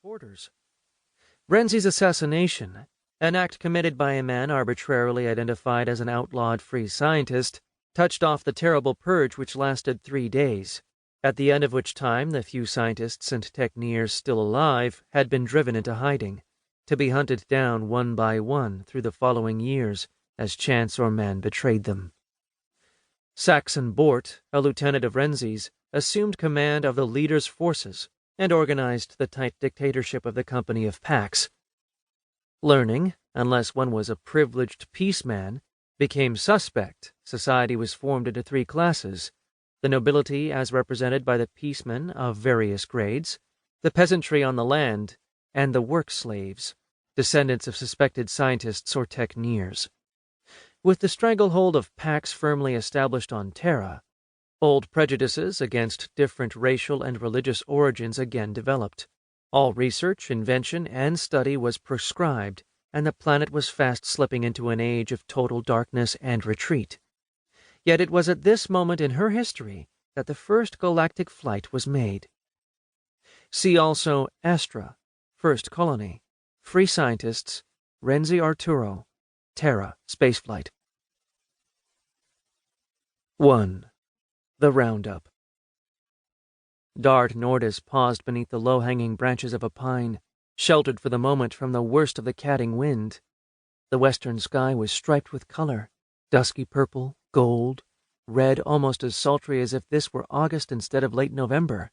reporters. Renzi's assassination, an act committed by a man arbitrarily identified as an outlawed free scientist, touched off the terrible purge which lasted 3 days, at the end of which time the few scientists and techneers still alive had been driven into hiding, to be hunted down one by one through the following years as chance or man betrayed them. Saxon Bort, a lieutenant of Renzi's, assumed command of the leader's forces and organized the tight dictatorship of the Company of Pax. Learning, unless one was a privileged peaceman, became suspect, society was formed into 3 classes: the nobility as represented by the peacemen of various grades, the peasantry on the land, and the work slaves, descendants of suspected scientists or techneers. With the stranglehold of Pax firmly established on Terra, old prejudices against different racial and religious origins again developed. All research, invention, and study was proscribed, and the planet was fast slipping into an age of total darkness and retreat. Yet it was at this moment in her history that the first galactic flight was made. See also Astra, First Colony, Free Scientists, Renzi Arturo, Terra Spaceflight. 1. The Roundup. Dark Nordis paused beneath the low-hanging branches of a pine, sheltered for the moment from the worst of the catting wind. The western sky was striped with color, dusky purple, gold, red, almost as sultry as if this were August instead of late November.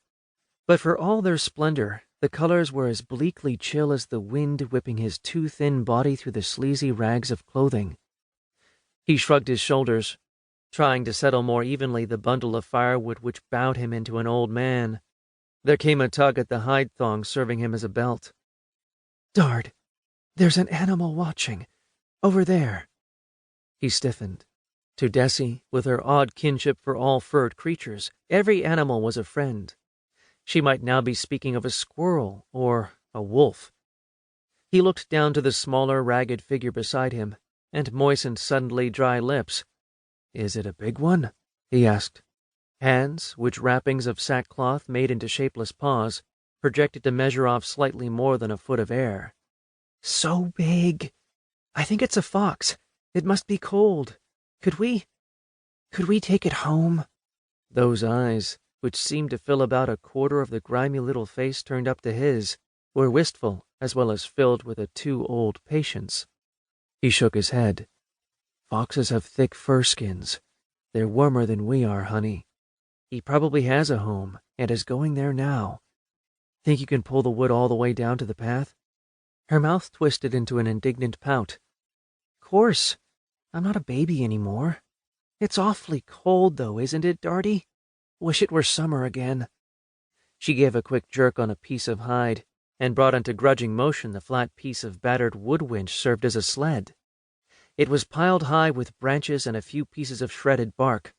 But for all their splendor, the colors were as bleakly chill as the wind whipping his too thin body through the sleazy rags of clothing. He shrugged his shoulders, trying to settle more evenly the bundle of firewood which bowed him into an old man. There came a tug at the hide thong serving him as a belt. "Dard, there's an animal watching. Over there." He stiffened. To Desi, with her odd kinship for all furred creatures, every animal was a friend. She might now be speaking of a squirrel or a wolf. He looked down to the smaller, ragged figure beside him and moistened suddenly dry lips. "Is it a big one?" he asked. Hands, which wrappings of sackcloth made into shapeless paws, projected to measure off slightly more than a foot of air. "So big. I think it's a fox. It must be cold. Could we take it home?" Those eyes, which seemed to fill about a quarter of the grimy little face turned up to his, were wistful as well as filled with a too old patience. He shook his head. "Foxes have thick fur skins. They're warmer than we are, honey. He probably has a home and is going there now. Think you can pull the wood all the way down to the path?" Her mouth twisted into an indignant pout. "Course. I'm not a baby anymore. It's awfully cold, though, isn't it, Darty? Wish it were summer again." She gave a quick jerk on a piece of hide and brought into grudging motion the flat piece of battered wood winch served as a sled. It was piled high with branches and a few pieces of shredded bark.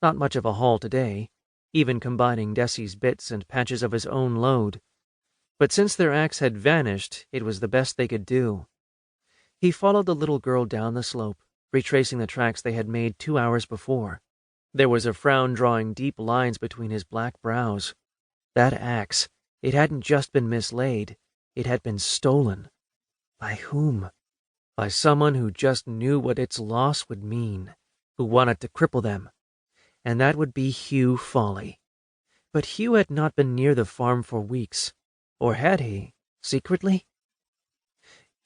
Not much of a haul today, even combining Desi's bits and patches of his own load. But since their axe had vanished, it was the best they could do. He followed the little girl down the slope, retracing the tracks they had made 2 hours before. There was a frown drawing deep lines between his black brows. That axe, it hadn't just been mislaid, it had been stolen. By whom? By someone who just knew what its loss would mean, who wanted to cripple them. And that would be Hugh Folly. But Hugh had not been near the farm for weeks. Or had he, secretly?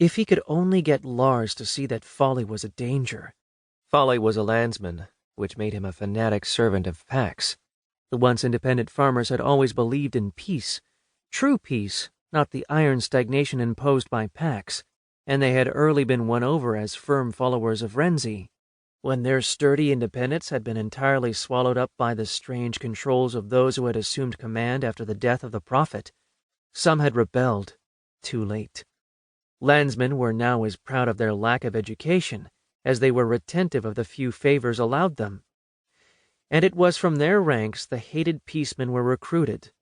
If he could only get Lars to see that Folly was a danger. Folly was a landsman, which made him a fanatic servant of Pax. The once independent farmers had always believed in peace. True peace, not the iron stagnation imposed by Pax, and they had early been won over as firm followers of Renzi. When their sturdy independence had been entirely swallowed up by the strange controls of those who had assumed command after the death of the prophet, some had rebelled, too late. Landsmen were now as proud of their lack of education as they were retentive of the few favors allowed them. And it was from their ranks the hated peacemen were recruited.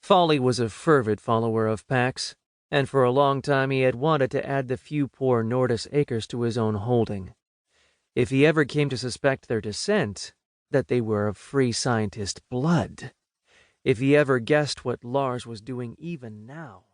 Folly was a fervid follower of Pax, and for a long time he had wanted to add the few poor Nordis acres to his own holding. If he ever came to suspect their descent, that they were of free scientist blood. If he ever guessed what Lars was doing even now.